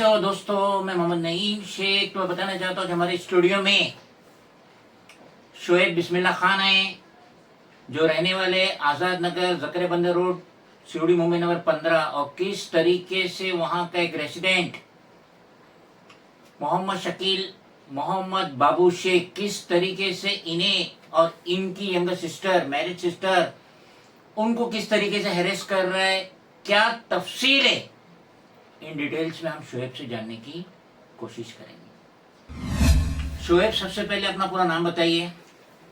कैसे हो दोस्तों। मैं मोहम्मद नईम शेख। तो मैं बताना चाहता हूँ कि हमारे स्टूडियो में शोएब बिस्मिल्लाह खान है, जो रहने वाले आज़ाद नगर जकरे बंदर रोड सीढ़ी मुंबई नंबर 15, और किस तरीके से वहाँ का एक रेसिडेंट मोहम्मद शकील मोहम्मद बाबू शेख किस तरीके से इन्हें और इनकी यंगर सिस्टर, मैरिज सिस्टर, उनको किस तरीके से हैरेस कर रहा है, क्या तफसील है, इन डिटेल्स में हम शोएब से जानने की कोशिश करेंगे। शोएब, सबसे पहले अपना पूरा नाम बताइए।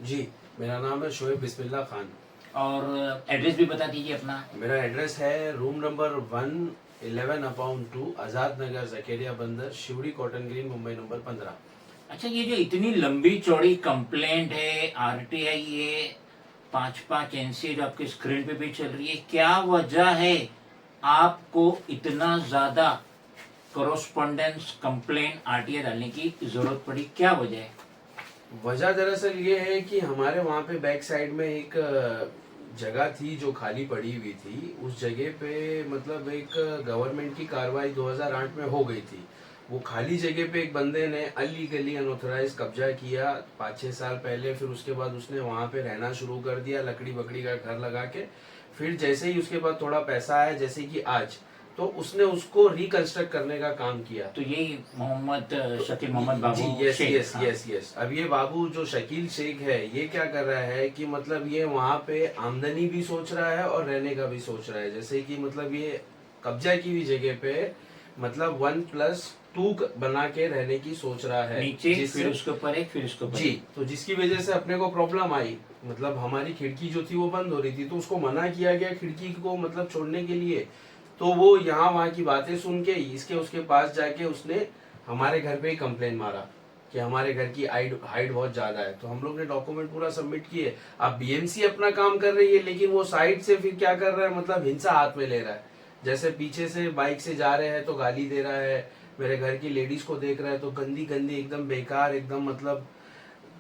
जी, मेरा नाम है शोएब बिस्मिल्लाह खान। और एड्रेस भी बता दीजिए अपना। मेरा एड्रेस है रूम नंबर 111/2 आज़ाद Nagar Zakaria Bunder Sewri cotton green Mumbai number 15। अच्छा, ये जो इतनी लंबी चौड़ी कंप्लेंट है, आरटीआई ये 5-5 एनसी जो आपके स्क्रीन पे भी चल रही है, क्या वजह है आपको इतना ज्यादा कॉरेस्पॉन्डेंस कंप्लेंट आरटीआई डालने की जरूरत पड़ी? क्या वजह है? वजह दरअसल ये है कि हमारे वहाँ पे बैक साइड में एक जगह थी जो खाली पड़ी हुई थी। उस जगह पे मतलब एक गवर्नमेंट की कार्रवाई 2008 में हो गई थी। वो खाली जगह पे एक बंदे ने अनलीगली अनऑथराइज कब्जा किया 5-6 साल पहले। फिर उसके बाद उसने वहाँ पे रहना शुरू कर दिया, लकड़ी बकड़ी का घर लगा के। फिर जैसे ही उसके पास थोड़ा पैसा आया, जैसे कि आज, तो उसने उसको रिकंस्ट्रक्ट करने का काम किया। तो यही मोहम्मद शकील मोहम्मद बाबू यस शेख। यस हाँ। Yes yes. अब ये बाबू जो शकील शेख है, ये क्या कर रहा है कि मतलब ये वहाँ पे आमदनी भी सोच रहा है और रहने का भी सोच रहा है। जैसे कि मतलब ये कब्जा की हुई जगह पे मतलब 1+2 बना के रहने की सोच रहा है नीचे, फिर उसके ऊपर एक, फिर उसके ऊपर जी। एक। तो जिसकी वजह से अपने को प्रॉब्लम आई। मतलब हमारी खिड़की जो थी वो बंद हो रही थी, तो उसको मना किया गया खिड़की को मतलब छोड़ने के लिए। तो वो यहाँ वहाँ की बातें सुन के इसके उसके पास जाके उसने हमारे घर पे ही कंप्लेन मारा कि हमारे घर की हाइट बहुत ज्यादा है। तो हम लोग ने डॉक्यूमेंट पूरा सबमिट किए। अब बीएमसी अपना काम कर रही है, लेकिन वो साइड से फिर क्या कर रहा है, मतलब हिंसा हाथ में ले रहा है। जैसे पीछे से बाइक से जा रहे हैं तो गाली दे रहा है, मेरे घर की लेडीज को देख रहा है तो गंदी गंदी एकदम बेकार, एकदम मतलब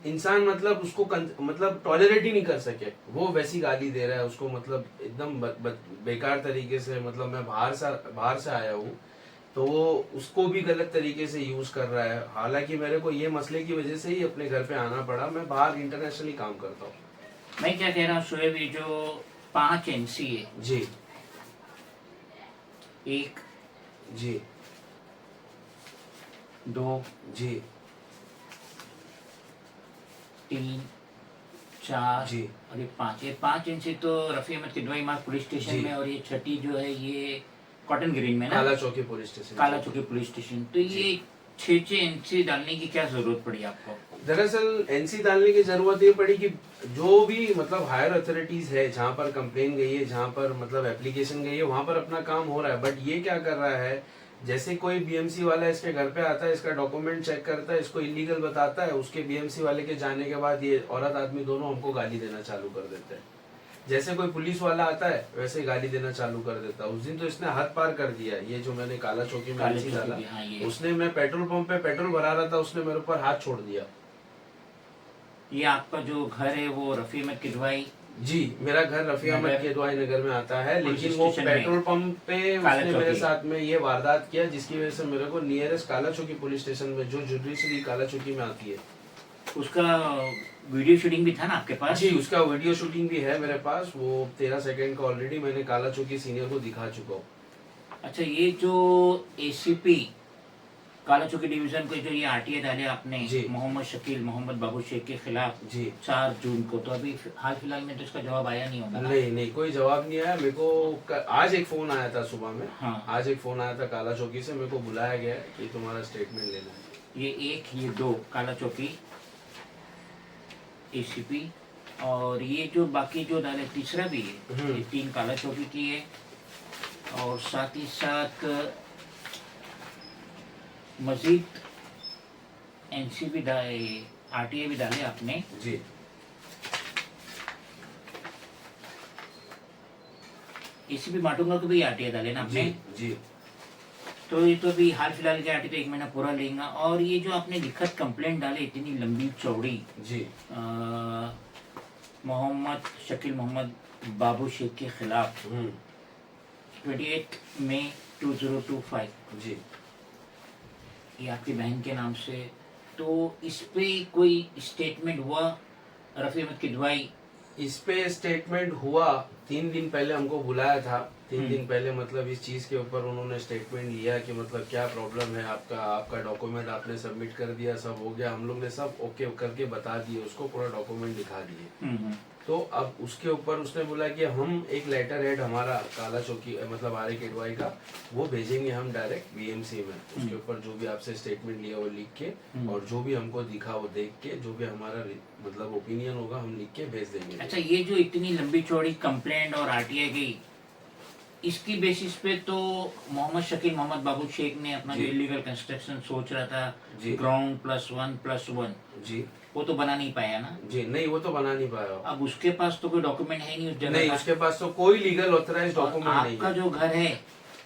इंसान मतलब उसको मतलब टॉलरेट ही नहीं कर सके, वो वैसी गाली दे रहा है उसको, मतलब एकदम बेकार तरीके से। मतलब मैं बाहर से आया हूँ, तो वो उसको भी गलत तरीके से यूज कर रहा है। हालांकि मेरे को ये मसले की वजह से ही अपने घर पे आना पड़ा। मैं बाहर इंटरनेशनली काम करता हूँ। मैं क्या कह रहा हूँ शोएब, ये जो 5 एनसी है, जी एक, जी 2, जी 3, 4 जी और ये 5। ये 5 इंची तो रफी अहमद किदवाई मार्ग पुलिस स्टेशन जी। में, और ये छठी जो है ये कॉटन ग्रीन में ना, काला चौकी पुलिस स्टेशन। काला चौकी पुलिस स्टेशन। तो ये 6 इंची डालने की क्या जरूरत पड़ी आपको? दरअसल एनसी डालने की जरूरत ये पड़ी कि जो भी मतलब हायर अथॉरिटीज है, जहाँ पर कंप्लेन गई है, जहाँ पर मतलब एप्लीकेशन गई है, वहां पर अपना काम हो रहा है। बट ये क्या कर रहा है, जैसे कोई बीएमसी वाला इसके घर पे आता है, इसका डॉक्यूमेंट चेक करता है, इसको इलीगल बताता है, उसके बीएमसी वाले के जाने के बाद ये औरत आदमी दोनों हमको गाली देना चालू कर देते हैं। जैसे कोई पुलिस वाला आता है वैसे ही गाली देना चालू कर देता है। उस दिन तो इसने हद पार कर दिया। ये जो मैंने काला चौकी में एनसी डाला, हाँ, ये उसने, मैं पेट्रोल पंप पे पेट्रोल भरा रहा था, उसने मेरे ऊपर हाथ छोड़ दिया। ये आपका जो घर है वो रफी अहमद किदवाई? जी, मेरा घर रफी अहमद किदवाई नगर में आता है, लेकिन वो स्टेशन में पेट्रोल पंप पे काला उसने मेरे चौकी। साथ में ये वारदात किया, जिसकी वजह से मेरे को नियरेस्ट काला चौकी पुलिस स्टेशन में, जो जुडिशरी काला चौकी में आती है, उसका वीडियो शूटिंग भी था ना आपके पास? जी उसका वीडियो शूटिंग भी है मेरे पास। वो 13 सेकंड का ऑलरेडी मैंने काला चौकी सीनियर को दिखा चुका हूँ। अच्छा, ये जो एसीपी काला चौकी डिवीजन को जो ये आरटीआई डाले आपने जी। मोहम्मद शकील मोहम्मद बाबू शेख के खिलाफ जी 4 जून को, तो अभी हाल फिलहाल में तो इसका जवाब आया नहीं होगा ना? नहीं, कोई जवाब नहीं आया मेरे को। आज एक फोन आया था सुबह में। हाँ। आज एक फोन आया था काला चौकी से, मेरे को बुलाया गया है कि तुम्हारा स्टेटमेंट लेना है। ये 1, ये 2 काला चौकी एसीपी, और ये जो बाकी जो डाले तीसरा भी है, ये 3 काला चौकी की है, और साथ ही साथ मजीद एनसी भी डाले, आरटीआई भी डाले आपने। जी एसीपी माटुंगा को भी आरटीआई डाले ना आपने? जी जी तो ये तो भी हाल फिलहाल के आरटीआई तो 1 महीना पूरा लेगा। और ये जो आपने लिखत कंप्लेंट डाले इतनी लंबी चौड़ी, जी मोहम्मद शकील मोहम्मद बाबू शेख के खिलाफ 28 मई 2025, जी ये आपकी बहन के नाम से, तो इस पे कोई स्टेटमेंट हुआ रफ़ी अहमद किदवाई? इस पे स्टेटमेंट हुआ, 3 दिन पहले हमको बुलाया था। 3 दिन हम्म। पहले मतलब इस चीज के ऊपर उन्होंने स्टेटमेंट लिया कि मतलब क्या प्रॉब्लम है आपका, आपका डॉक्यूमेंट आपने सबमिट कर दिया, सब हो गया, हम लोग ने सब ओके करके बता दिए उसको, पूरा डॉक्यूमेंट दिखा दिए। हम्म। तो अब उसके ऊपर उसने बोला कि हम एक लेटर हेड हमारा काला चौकी मतलब आर ए किडवाई का, वो भेजेंगे हम डायरेक्ट बीएमसी में। उसके ऊपर जो भी आपसे स्टेटमेंट लिया वो लिख के, और जो भी हमको दिखा वो देख के, जो भी हमारा मतलब ओपिनियन होगा हम लिख के भेज देंगे। अच्छा, ये जो इतनी लंबी चौड़ी कंप्लेंट और आरटीआई गई, इसकी बेसिस पे तो मोहम्मद शकील मोहम्मद बाबू शेख ने अपना जो जी। इलीगल कंस्ट्रक्शन सोच रहा था, जी। ग्राउंड +1+1, जी वो तो बना नहीं पाया ना। जी, नहीं वो तो बना नहीं पाया। अब उसके पास तो कोई डॉक्यूमेंट है नहीं उस जगह नहीं, का। उसके पास तो कोई लीगल ऑथराइज्ड और डॉक्यूमेंट नहीं आपका है। जो घर है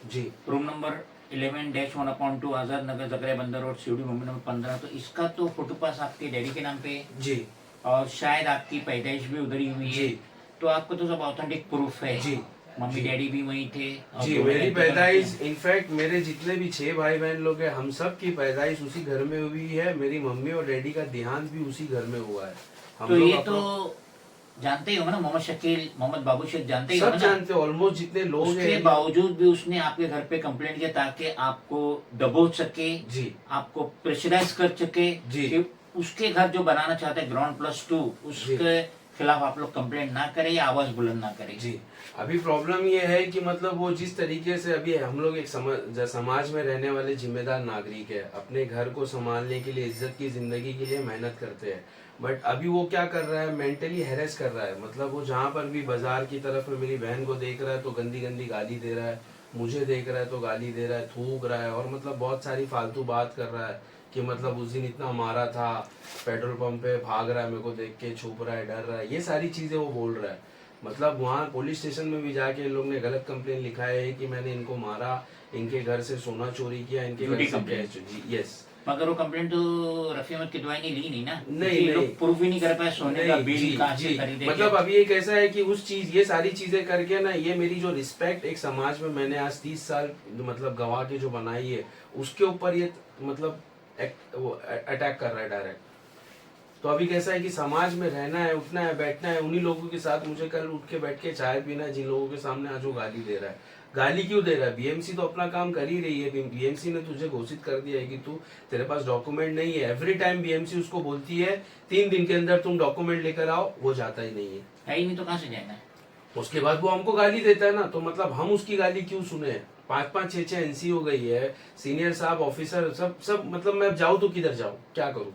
जी रूम नंबर 11-1/2 आजाद नगर जकरिया बंदर रोड सीडी मुंबई नंबर 15, तो इसका तो फोटो पास आपके डैडी के नाम पे है जी और शायद आपकी पैदाइश भी उधर ही हुई है, जी तो आपको तो सब ऑथेंटिक प्रूफ है। जी मम्मी जी। डैडी भी वहीं थे और जी, दोनों मेरी लड़के पैदाइश इनफैक्ट मेरे जितने भी 6 भाई बहन लोग हैं, हम सब की पैदाइश उसी घर में हुई है। मेरी मम्मी और डैडी का देहांत भी उसी घर में हुआ है। हम तो लोग ये अपना तो जानते ही हो ना, मोहम्मद शकील मोहम्मद बाबू शेख जानते ही हो सब ना। जानते हैं, ऑलमोस्ट जितने लोग उसके हैं। बावजूद भी उसने आपके घर पे कंप्लेंट किया ताकि आपको दबोच सके, जी आपको प्रेशराइज कर सके जी। कि उसके घर जो बनाना चाहते हैं ग्राउंड +2, उसके खिलाफ आप लोग कंप्लेंट ना करें या आवाज बुलंद ना करें। जी, अभी प्रॉब्लम ये है कि मतलब वो जिस तरीके से अभी हम लोग एक समाज में रहने वाले जिम्मेदार नागरिक है, अपने घर को संभालने के लिए, इज्जत की जिंदगी के लिए मेहनत करते हैं, बट अभी वो क्या कर रहा है, मेंटली हैरेस कर रहा है। मतलब वो जहाँ पर भी बाजार की तरफ में मेरी बहन को देख रहा है तो गंदी गंदी गाली दे रहा है, मुझे देख रहा है तो गाली दे रहा है, थूक रहा है, और मतलब बहुत सारी फालतू बात कर रहा है कि मतलब उस दिन इतना मारा था, पेट्रोल पंप पे भाग रहा है, मेरे को देख के छुप रहा है, डर रहा है, ये सारी चीजें वो बोल रहा है। मतलब वहाँ पुलिस स्टेशन में भी जाके इन लोग ने गलत कंप्लेन लिखाया है कि मैंने इनको मारा, इनके घर से सोना चोरी किया, इनके घर से कैश। जी यस। मगर वो कंप्लेंट तो रफी अहमद किदवाई ने ली नहीं ना, नहीं नहीं, प्रूफ ही नहीं कर पाए सोने का बिल कहाँ से खरीदे। मतलब अभी एक ऐसा है कि उस चीज, ये सारी चीजें करके ना, ये मेरी जो रिस्पेक्ट एक समाज में मैंने आज 30 साल मतलब गवा के जो बनाई है, उसके ऊपर ये मतलब वो अटैक कर रहा है डायरेक्ट। तो अभी कैसा है कि समाज में रहना है, उठना है, बैठना है, उन्हीं लोगों के साथ मुझे कल उठ के बैठ के चाय पीना है जिन लोगों के सामने आज वो गाली दे रहा है। गाली क्यों दे रहा है? बीएमसी तो अपना काम कर ही रही है। बीएमसी ने तुझे घोषित कर दिया है कि तू, तेरे पास डॉक्यूमेंट नहीं है। एवरी टाइम बीएमसी उसको बोलती है 3 दिन के अंदर तुम डॉक्यूमेंट लेकर आओ, वो जाता ही नहीं है ही नहीं तो कहाँ से जाएगा। उसके बाद वो हमको गाली देता है ना, तो मतलब हम उसकी गाली क्यों सुने? 5-5 6-6 एनसी हो गई है, सीनियर साहब ऑफिसर सब मतलब मैं जाऊँ तो किधर जाऊँ, क्या करूँ?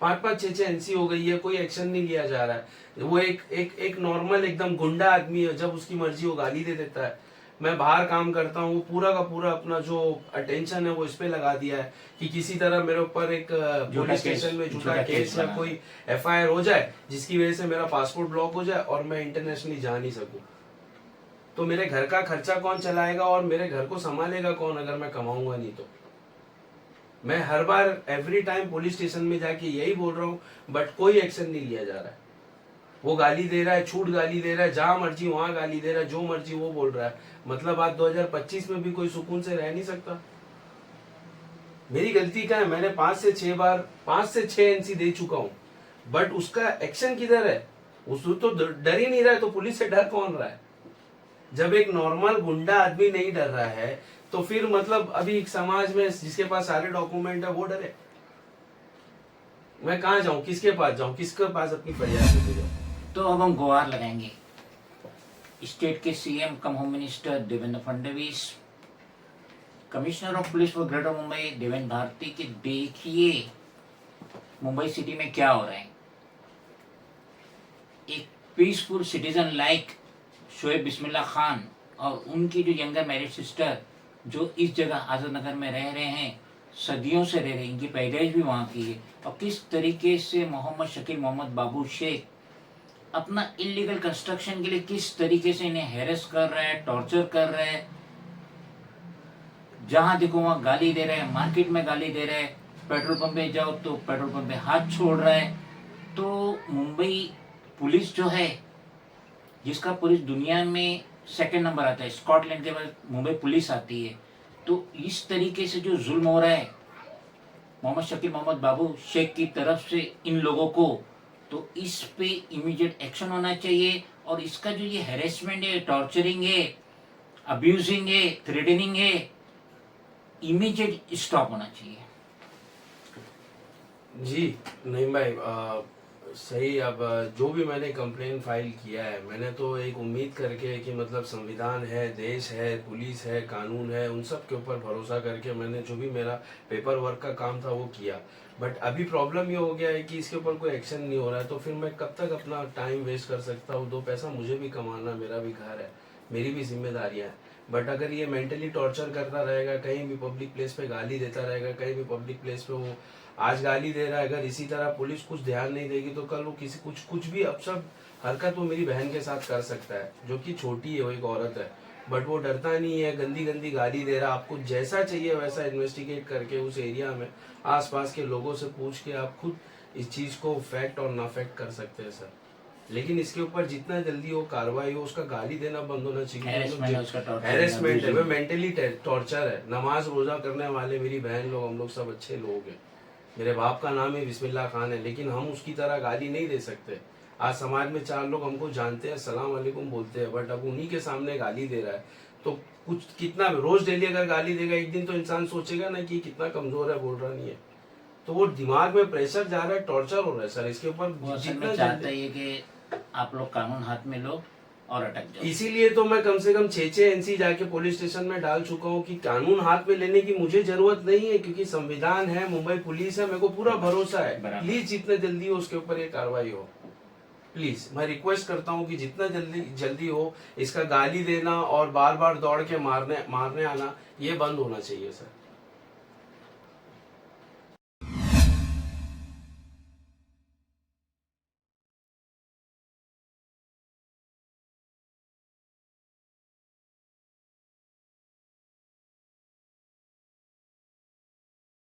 5-5 6-6 एनसी हो गई है, कोई एक्शन नहीं लिया जा रहा है। वो एक नॉर्मल एकदम गुंडा आदमी है, जब उसकी मर्जी वो गाली दे देता है। मैं बाहर काम करता हूँ, वो पूरा का पूरा अपना जो अटेंशन है वो इस पे लगा दिया है कि किसी तरह मेरे ऊपर एक पुलिस स्टेशन में झूठा केस या कोई एफआईआर हो जाए, जिसकी वजह से मेरा पासपोर्ट ब्लॉक हो जाए और मैं इंटरनेशनली जा नहीं सकूं। तो मेरे घर का खर्चा कौन चलाएगा और मेरे घर को संभालेगा कौन अगर मैं कमाऊंगा नहीं तो? मैं हर बार एवरी टाइम पुलिस स्टेशन में जाके यही बोल रहा हूँ, बट कोई एक्शन नहीं लिया जा रहा है। वो गाली दे रहा है, छूट गाली दे रहा है, जहां मर्जी वहां गाली दे रहा है, जो मर्जी वो बोल रहा है। मतलब आज 2025 में भी कोई सुकून से रह नहीं सकता। मेरी गलती क्या है? मैंने 5 से 6 एनसी दे चुका हूं, बट उसका एक्शन किधर है? उस तो डर ही नहीं रहा है, तो पुलिस से डर कौन रहा है? जब एक नॉर्मल गुंडा आदमी नहीं डर रहा है, तो फिर मतलब अभी एक समाज में जिसके पास सारे डॉक्यूमेंट है वो डरे? मैं कहाँ जाऊं, किसके पास जाऊं, किसके पास अपनी फरियाद लेके जाऊं? तो अब हम गुहार लगाएंगे स्टेट के CM cum home minister Devendra Fadnavis, commissioner of police for greater Mumbai Devendra Bharti, कि देखिए मुंबई सिटी में क्या हो रहा है। एक peaceful citizen like Shoaib Bismillah Khan और उनकी जो यंगर मैरिड सिस्टर जो इस जगह आजाद नगर में रह रहे हैं, सदियों से रह रहे हैं, इनकी पैदाइश भी वहाँ की है, और किस तरीके से मोहम्मद शकील मोहम्मद बाबू शेख अपना इलीगल कंस्ट्रक्शन के लिए किस तरीके से इन्हें हैरेस कर रहा है, टॉर्चर कर रहा है, जहां देखो वहां गाली दे रहे हैं, मार्केट में गाली दे रहे हैं, पेट्रोल पंप पे जाओ तो पेट्रोल पंप पे हाथ छोड़ रहा है। तो मुंबई पुलिस जो है, जिसका पुलिस दुनिया में सेकंड नंबर आता है, स्कॉटलैंड के बाद मुंबई पुलिस आती है, तो इस तरीके से जो जुल्म हो रहा है, मोहम्मद शकील मोहम्मद बाबू शेख की तरफ से इन लोगों को, तो इस पे इमीडिएट एक्शन होना चाहिए। और इसका जो ये हैरेसमेंट है, टॉर्चरिंग है, अब्यूजिंग है, थ्रेटनिंग है, इमीडिएट स्टॉप होना चाहिए। जी नहीं भाई, सही। अब जो भी मैंने कंप्लेन फाइल किया है, मैंने तो एक उम्मीद करके कि मतलब संविधान है, देश है, पुलिस है, कानून है, उन सब के ऊपर भरोसा करके मैंने जो भी मेरा पेपर वर्क का काम था वो किया। बट अभी प्रॉब्लम ये हो गया है कि इसके ऊपर कोई एक्शन नहीं हो रहा है, तो फिर मैं कब तक अपना टाइम वेस्ट कर सकता हूँ? 2 पैसा मुझे भी कमाना, मेरा भी घर है, मेरी भी जिम्मेदारियाँ हैं। बट अगर ये मेंटली टॉर्चर करता रहेगा, कहीं भी पब्लिक प्लेस पे गाली देता रहेगा, कहीं भी पब्लिक प्लेस पे वो आज गाली दे रहा है, अगर इसी तरह पुलिस कुछ ध्यान नहीं देगी तो कल वो किसी कुछ भी अपशब्द हरकत वो मेरी बहन के साथ कर सकता है, जो कि छोटी है, वो एक औरत है। बट वो डरता नहीं है, गंदी गंदी गाली दे रहा। आपको जैसा चाहिए वैसा इन्वेस्टिगेट करके उस एरिया में आसपास के लोगों से पूछ के आप खुद इस चीज को फैक्ट और ना फैक्ट कर सकते हैं सर। लेकिन इसके ऊपर जितना जल्दी हो कार्रवाई हो, उसका गाली देना बंद होना चाहिए। हैरेसमेंट है, वो मेंटली टॉर्चर है। नमाज रोजा करने वाले मेरी बहन लोग, हम लोग सब अच्छे लोग हैं। मेरे बाप का नाम है बिस्मिल्लाह खान है, लेकिन हम उसकी तरह गाली नहीं दे सकते। आज समाज में 4 लोग हमको जानते हैं, सलाम वालेकुम बोलते हैं, बट अब उन्हीं के सामने गाली दे रहा है तो कुछ कितना रोज डेली अगर गाली देगा, एक दिन तो इंसान सोचेगा ना कि कितना कमजोर है, बोल रहा नहीं है। तो वो दिमाग में प्रेशर जा रहा है, टॉर्चर हो रहा है सर। इसके ऊपर जितना चाहता है कि आप लोग कानून हाथ में लो और अटक जाओ। इसीलिए तो मैं कम से कम 6 एनसी जाके पुलिस स्टेशन में डाल चुका हूँ कि कानून हाथ में लेने की मुझे जरूरत नहीं है, क्योंकि संविधान है, मुंबई पुलिस है, मेरे को पूरा भरोसा है। प्लीज जितने जल्दी हो उसके ऊपर ये कार्रवाई हो। प्लीज मैं रिक्वेस्ट करता हूँ कि जितना जल्दी हो इसका गाली देना और बार बार दौड़ के मारने आना ये बंद होना चाहिए सर।